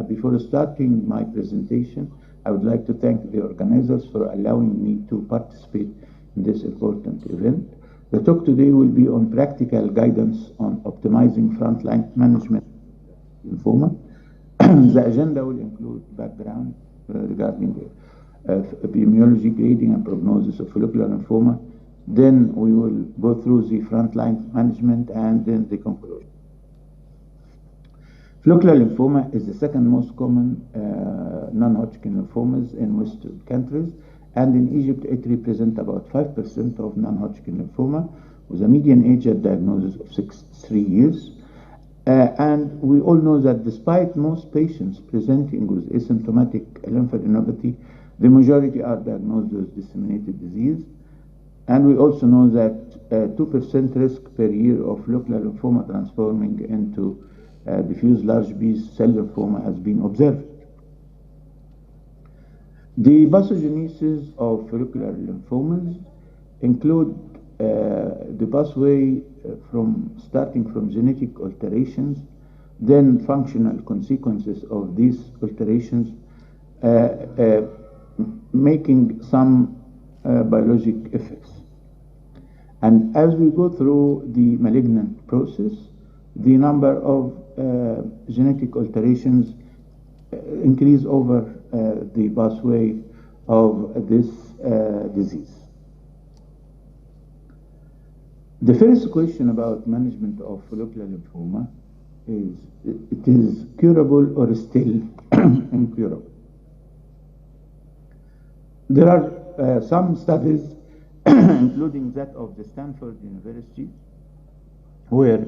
Before starting my presentation, I would like to thank the organizers for allowing me to participate in this important event. The talk today will be on practical guidance on optimizing frontline management of lymphoma. The agenda will include background regarding epidemiology, grading, and prognosis of follicular lymphoma. Then we will go through the frontline management and then the conclusion. Follicular lymphoma is the second most common non-Hodgkin lymphomas in Western countries, and in Egypt it represents about 5% of non-Hodgkin lymphoma, with a median age at diagnosis of 63 years. And we all know that despite most patients presenting with asymptomatic lymphadenopathy, the majority are diagnosed with disseminated disease. And we also know that 2% risk per year of follicular lymphoma transforming into diffuse large B-cell lymphoma has been observed. The pathogenesis of follicular lymphomas include the pathway starting from genetic alterations, then functional consequences of these alterations, making some biologic effects. And as we go through the malignant process, the number of genetic alterations increase over the pathway of this disease. The first question about management of follicular lymphoma is, it is curable or still incurable? There are some studies, including that of the Stanford University, where,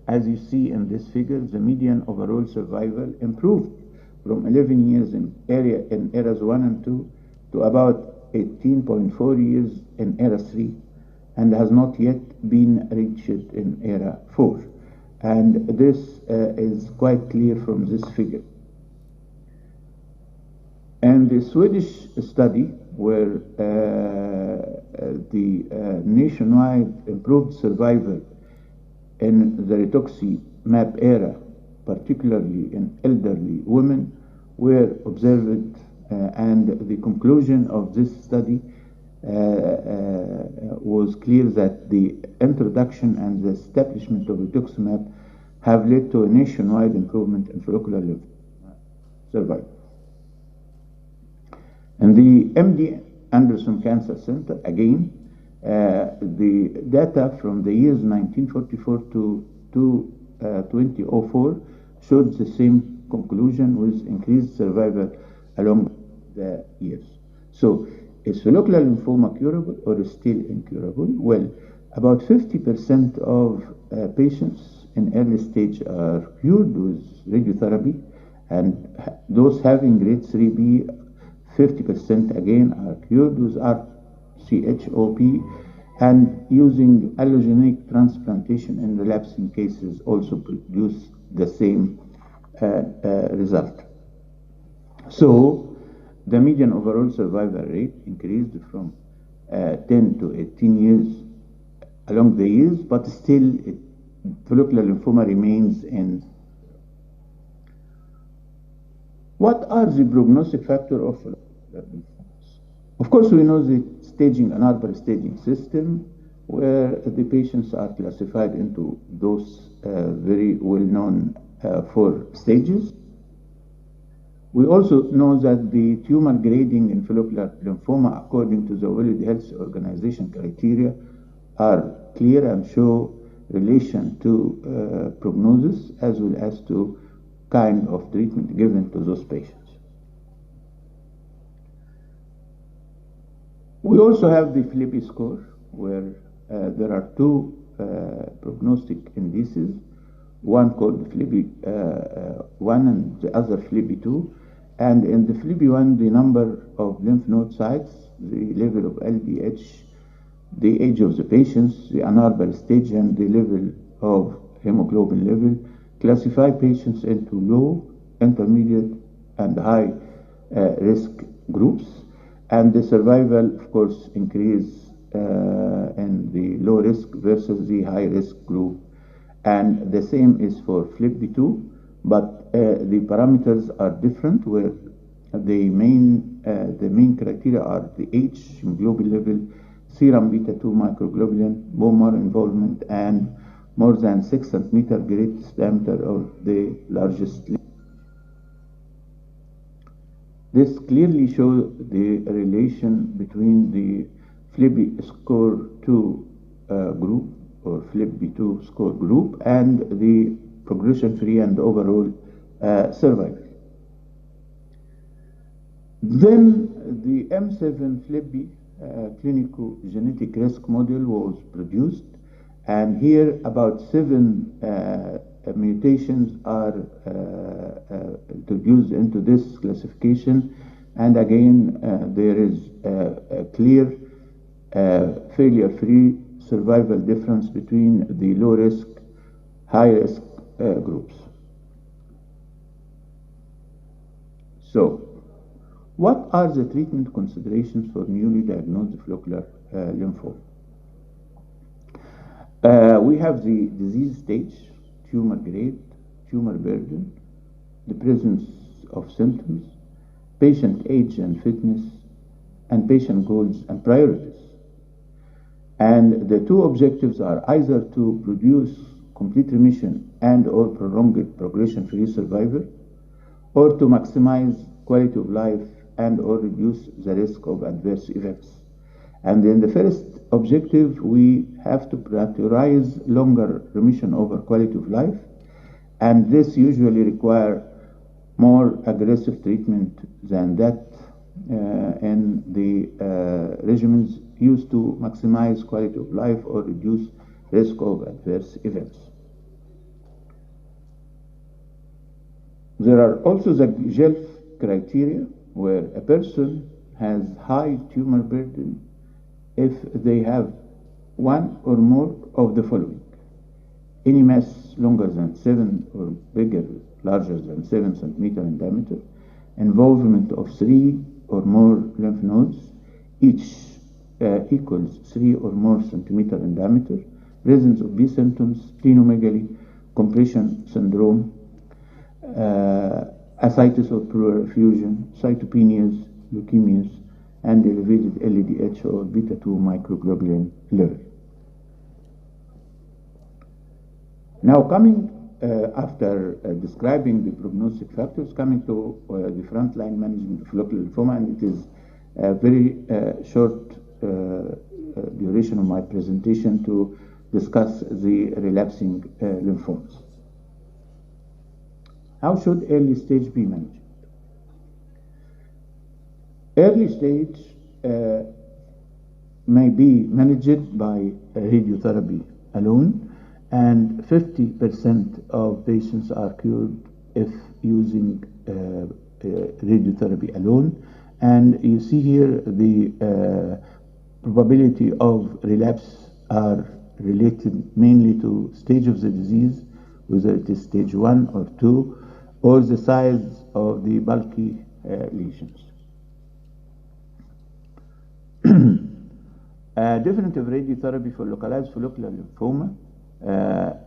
as you see in this figure, the median overall survival improved from 11 years in eras 1 and 2 to about 18.4 years in era 3, and has not yet been reached in era 4. And this is quite clear from this figure. And the Swedish study, where the nationwide improved survival in the Rituximab era, particularly in elderly women, were observed, and the conclusion of this study was clear that the introduction and the establishment of Rituximab have led to a nationwide improvement in follicular lymphoma survival. And the MD Anderson Cancer Center, again, the data from the years 1944 to 2004 showed the same conclusion, with increased survival along the years. So, is follicular lymphoma curable or still incurable? Well, about 50% of patients in early stage are cured with radiotherapy, and those having grade 3B, 50% again are cured with RCHOP, and using allogeneic transplantation in relapsing cases also produce the same result. So, the median overall survival rate increased from 10 to 18 years along the years, but still follicular lymphoma remains in. What are the prognostic factors of follicular lymphomas? Of course, we know the staging, an arbor staging system, where the patients are classified into those very well-known 4 stages. We also know that the tumor grading in follicular lymphoma, according to the World Health Organization criteria, are clear and show relation to prognosis, as well as to kind of treatment given to those patients. We also have the FLIPI score, where there are 2 prognostic indices, one called FLIPI 1 and the other FLIPI 2. And in the FLIPI 1, the number of lymph node sites, the level of LDH, the age of the patients, the unarbor stage, and the level of hemoglobin level, classify patients into low, intermediate, and high risk groups. And the survival, of course, increase in the low risk versus the high risk group. And the same is for FLIPI 2, but the parameters are different, where the main criteria are the H, hemoglobin level, serum beta 2 microglobulin, bone marrow involvement, and more than 6 centimeter greatest diameter of the largest lesion. This clearly shows the relation between the FLIPI score 2 group, or FLIPI2 score group, and the progression-free and overall survival. Then the M7 FLIPI clinical genetic risk model was produced, and here about 7 mutations are introduced into this classification, and again there is a clear failure-free survival difference between the low-risk, high-risk groups. So, what are the treatment considerations for newly diagnosed follicular lymphoma? We have the disease stage, tumor grade, tumor burden, the presence of symptoms, patient age and fitness, and patient goals and priorities. And the two objectives are either to produce complete remission and or prolonged progression-free survival, or to maximize quality of life and or reduce the risk of adverse events. And in the first objective, we have to prioritize longer remission over quality of life, and this usually requires more aggressive treatment than that in the regimens used to maximize quality of life or reduce risk of adverse events. There are also the GELF criteria, where a person has high tumor burden if they have one or more of the following: any mass longer than 7 or bigger, larger than 7 centimeter in diameter, involvement of 3 or more lymph nodes, each equals 3 or more centimeter in diameter, presence of B symptoms, splenomegaly, compression syndrome, ascites or pleural effusion, cytopenias, leukemias, and elevated LDH or beta 2 microglobulin level. Now, coming after describing the prognostic factors, coming to the frontline management of follicular lymphoma, and it is a very short duration of my presentation to discuss the relapsing lymphomas. How should early stage be managed? Early stage may be managed by radiotherapy alone, and 50% of patients are cured if using radiotherapy alone. And you see here the probability of relapse are related mainly to stage of the disease, whether it is stage 1 or 2, or the size of the bulky lesions. Definitive radiotherapy for localized follicular lymphoma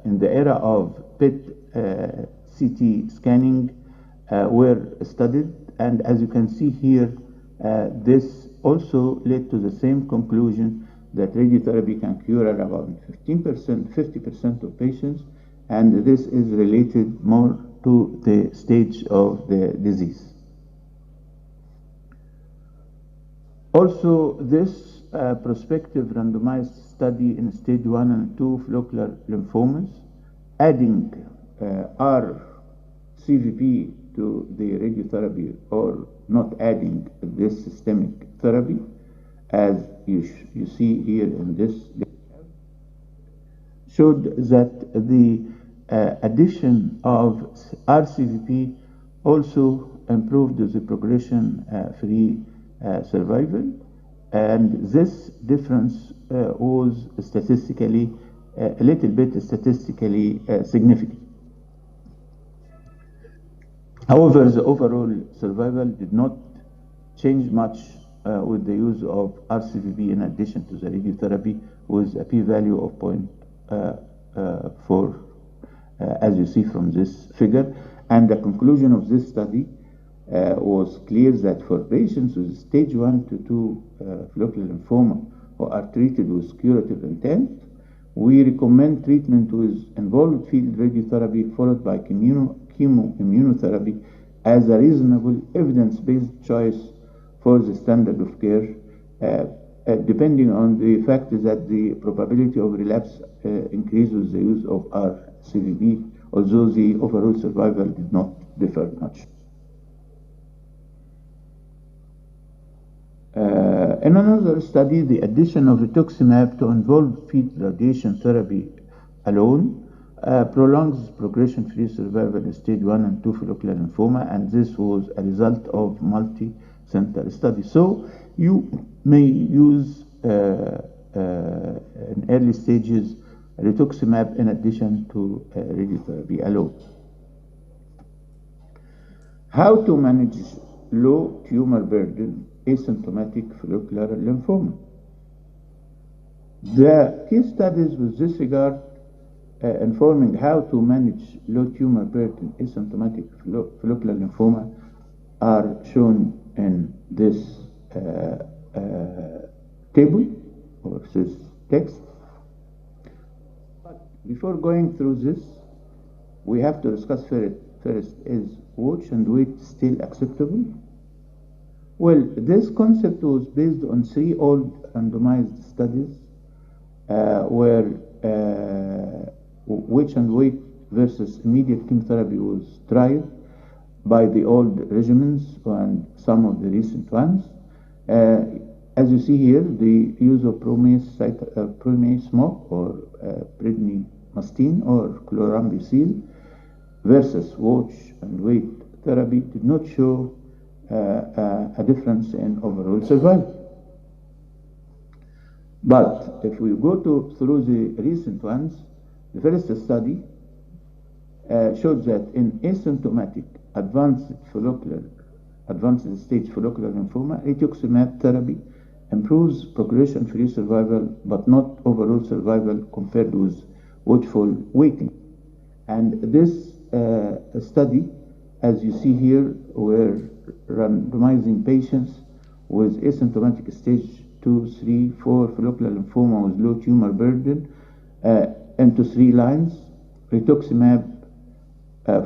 in the era of PET-CT scanning were studied, and as you can see here, this also led to the same conclusion that radiotherapy can cure about 50% of patients, and this is related more to the stage of the disease. Also, this prospective randomized study in stage 1 and 2 follicular lymphomas, adding R-CVP to the radiotherapy or not adding this systemic therapy, as you see here in this, showed that the addition of R-CVP also improved the progression-free survival, and this difference was statistically a little bit statistically significant. However, the overall survival did not change much with the use of R-CVP in addition to the radiotherapy, with a p-value of 0.4, as you see from this figure. And the conclusion of this study was clear that for patients with stage 1 to 2 follicular lymphoma who are treated with curative intent, we recommend treatment with involved field radiotherapy followed by chemoimmunotherapy as a reasonable evidence-based choice for the standard of care, depending on the fact that the probability of relapse increases with the use of R-CVP, although the overall survival did not differ much. In another study, the addition of rituximab to involved field radiation therapy alone prolongs progression-free survival in stage 1 and 2 follicular lymphoma, and this was a result of multi-center study. So you may use in early stages rituximab in addition to radiotherapy alone. How to manage low tumor burden asymptomatic follicular lymphoma? The case studies with this regard informing how to manage low tumor burden asymptomatic follicular lymphoma are shown in this table or this text. But before going through this, we have to discuss first, is watch and wait still acceptable? Well, this concept was based on 3 old randomized studies where watch and wait versus immediate chemotherapy was tried by the old regimens and some of the recent ones. As you see here, the use of primesmog or prednisone or chlorambucil versus watch and wait therapy did not show a difference in overall survival. But if we go through the recent ones, the first study showed that in asymptomatic advanced stage follicular lymphoma, rituximab therapy improves progression-free survival but not overall survival compared with watchful waiting. And this study, as you see here, were randomizing patients with asymptomatic stage 2, 3, 4 follicular lymphoma with low tumor burden into 3 lines: rituximab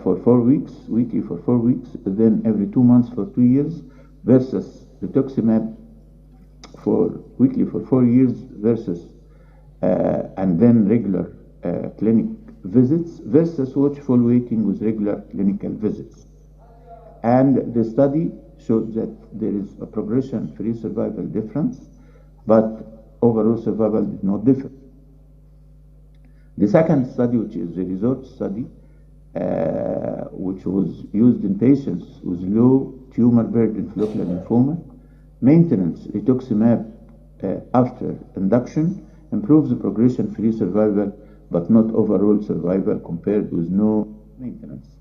for 4 weeks, weekly for 4 weeks, then every 2 months for 2 years, versus rituximab for weekly for 4 years versus and then regular clinic visits versus watchful waiting with regular clinical visits. And the study showed that there is a progression-free survival difference, but overall survival did not differ. The second study, which is the resort study, which was used in patients with low tumor burden follicular lymphoma, maintenance rituximab after induction improves the progression-free survival but not overall survival compared with no maintenance.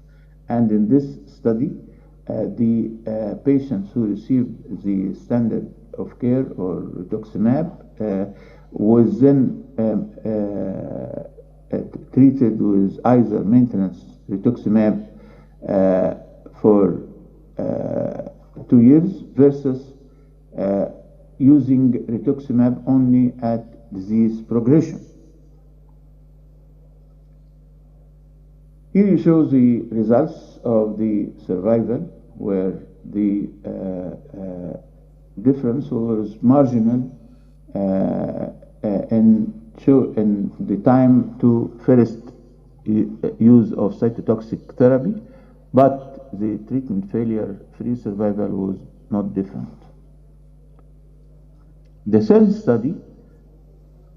And in this study, the patients who received the standard of care or rituximab was then treated with either maintenance rituximab for 2 years versus using rituximab only at disease progression. Here you show the results of the survival, where the difference was marginal in the time to first use of cytotoxic therapy, but the treatment failure-free survival was not different. The third study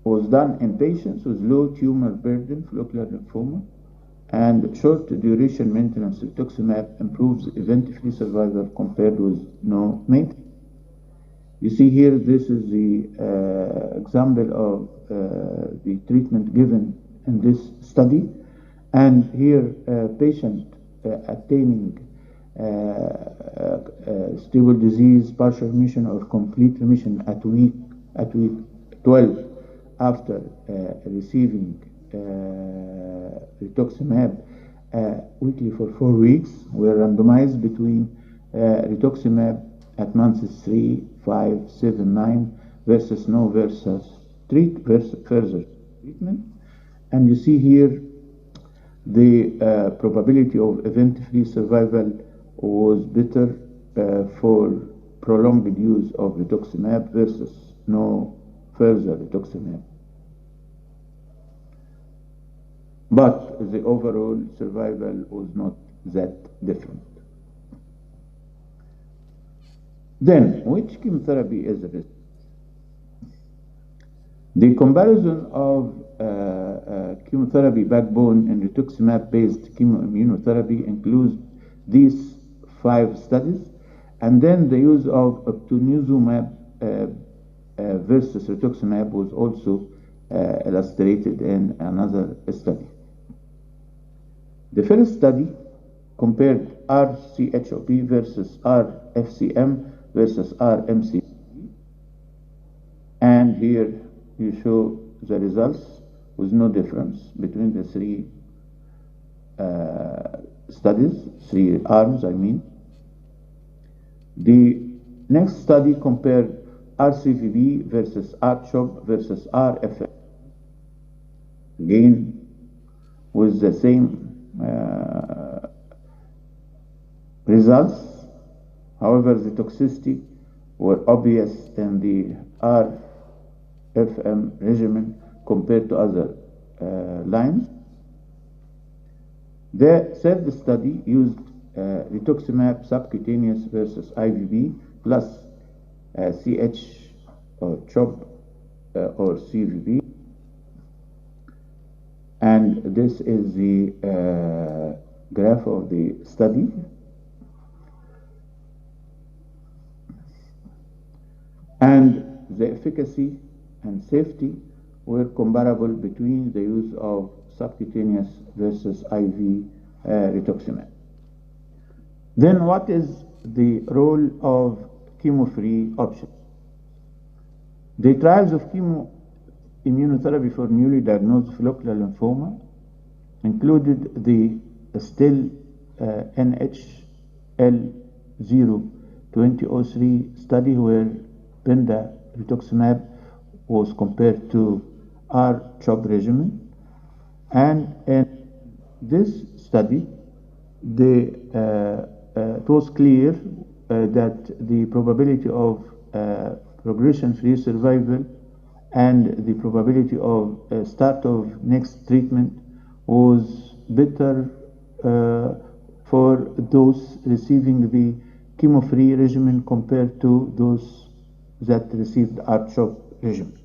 was done in patients with low tumor burden follicular lymphoma, and short duration maintenance rituximab improves event-free survival compared with no maintenance. You see here, this is the example of the treatment given in this study, and here patient attaining stable disease, partial remission or complete remission at week 12 after receiving rituximab weekly for 4 weeks were randomized between rituximab at months 3, 5, 7, 9 versus no versus further treatment. And you see here the probability of event-free survival was better for prolonged use of rituximab versus no further rituximab. But the overall survival was not that different. Then, which chemotherapy is the best? The comparison of chemotherapy backbone and rituximab-based chemoimmunotherapy includes these 5 studies, and then the use of obinutuzumab versus rituximab was also illustrated in another study. The first study compared RCHOP versus RFCM versus RMC, and here you show the results with no difference between the 3 studies, 3 arms, I mean. The next study compared RCVB versus RCHOP versus RFM, again with the same results. However, the toxicity were obvious in the RFM regimen compared to other lines. The third study used rituximab subcutaneous versus IVB plus CH or CHOP or CVB, and this is the graph of the study. And the efficacy and safety were comparable between the use of subcutaneous versus IV rituximab. Then what is the role of chemo-free options? The trials of chemoimmunotherapy for newly diagnosed follicular lymphoma included the still NHL-2003 study where Penda rituximab was compared to R-CHOP regimen, and in this study it was clear that the probability of progression-free survival and the probability of start of next treatment was better for those receiving the chemo-free regimen compared to those that received R-CHOP regimen.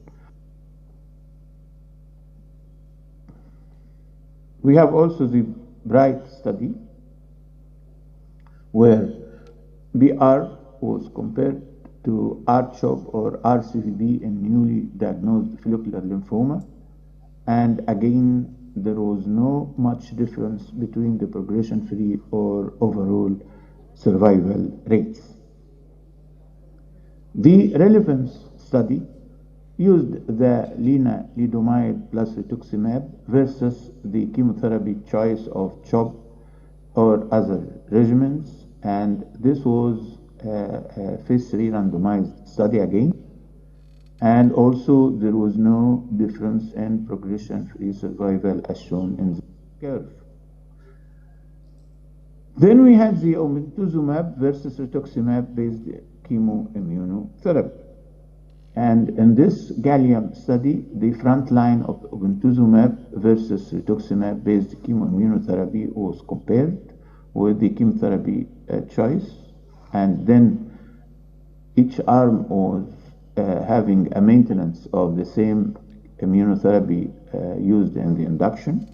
We have also the BRIGHT study where BR was compared to R-CHOP or RCVB in newly diagnosed follicular lymphoma, and again there was no much difference between the progression-free or overall survival rates. The relevance study used the lenalidomide plus rituximab versus the chemotherapy choice of CHOP or other regimens, and this was a phase 3 randomized study again, and also there was no difference in progression-free survival as shown in the curve. Then we had the obinutuzumab versus rituximab based chemoimmunotherapy. And in this gallium study, the frontline of obinutuzumab versus rituximab based chemoimmunotherapy was compared with the chemotherapy choice, and then each arm was having a maintenance of the same immunotherapy used in the induction.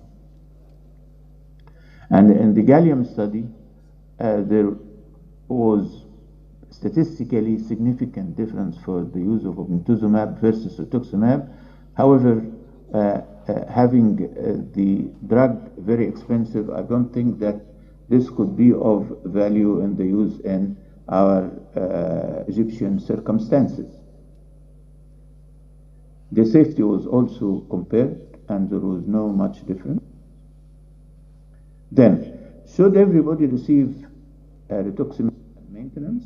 And in the gallium study, there was statistically significant difference for the use of obinutuzumab versus rituximab. However, having the drug very expensive, I don't think that this could be of value in the use in our Egyptian circumstances. The safety was also compared, and there was no much difference. Then, should everybody receive rituximab maintenance?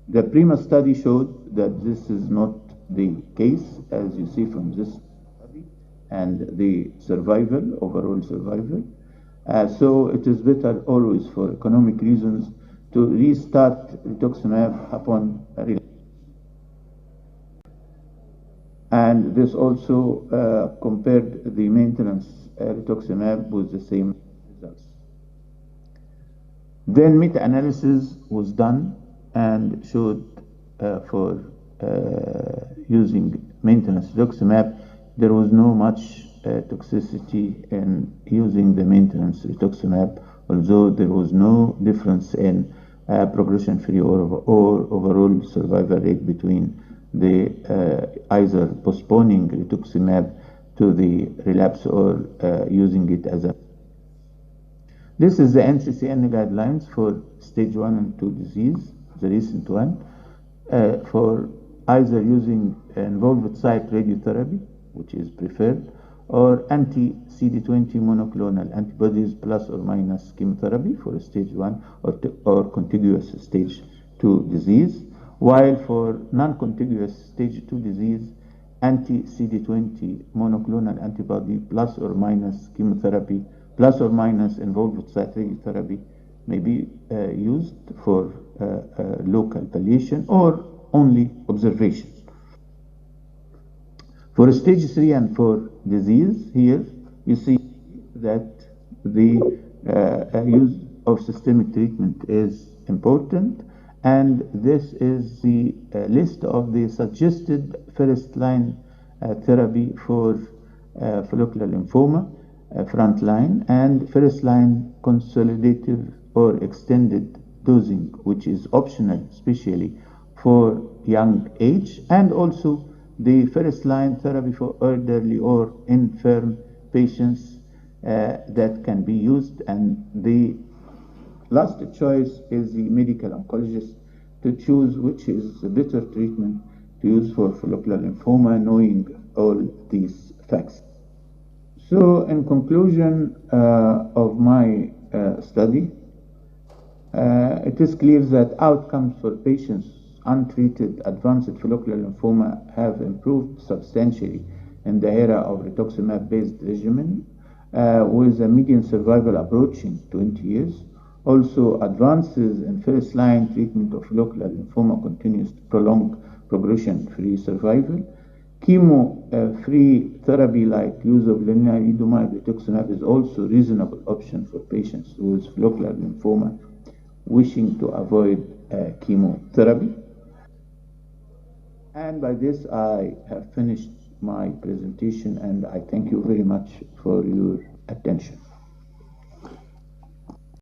The PRIMA study showed that this is not the case, as you see from this study, and the survival, overall survival. So it is better always, for economic reasons, to restart rituximab upon relapse. And this also compared the maintenance rituximab with the same results. Then meta-analysis was done and showed for using maintenance rituximab, there was no much toxicity in using the maintenance rituximab, although there was no difference in progression-free or overall survival rate between the either postponing rituximab to the relapse or using it as a. This is the NCCN guidelines for stage 1 and 2 disease, the recent one, for either using involved site radiotherapy, which is preferred, or anti-CD20 monoclonal antibodies plus or minus chemotherapy for stage 1 or contiguous stage 2 disease, while for non-contiguous stage 2 disease, anti-CD20 monoclonal antibody plus or minus chemotherapy plus or minus involved site radiotherapy may be used for local palliation or only observation. For stage 3 and 4 disease, here you see that the use of systemic treatment is important, and this is the list of the suggested first-line therapy for follicular lymphoma, frontline, and first-line consolidative or extended dosing, which is optional, especially for young age, and also the first-line therapy for elderly or infirm patients that can be used. And the last choice is the medical oncologist to choose which is the better treatment to use for follicular lymphoma, knowing all these facts. So in conclusion of my study, it is clear that outcomes for patients untreated advanced follicular lymphoma have improved substantially in the era of rituximab-based regimen, with a median survival approaching 20 years. Also, advances in first-line treatment of follicular lymphoma continues to prolong progression-free survival. Chemo-free therapy like use of lenalidomide rituximab is also a reasonable option for patients with follicular lymphoma wishing to avoid chemotherapy. And by this, I have finished my presentation, and I thank you very much for your attention.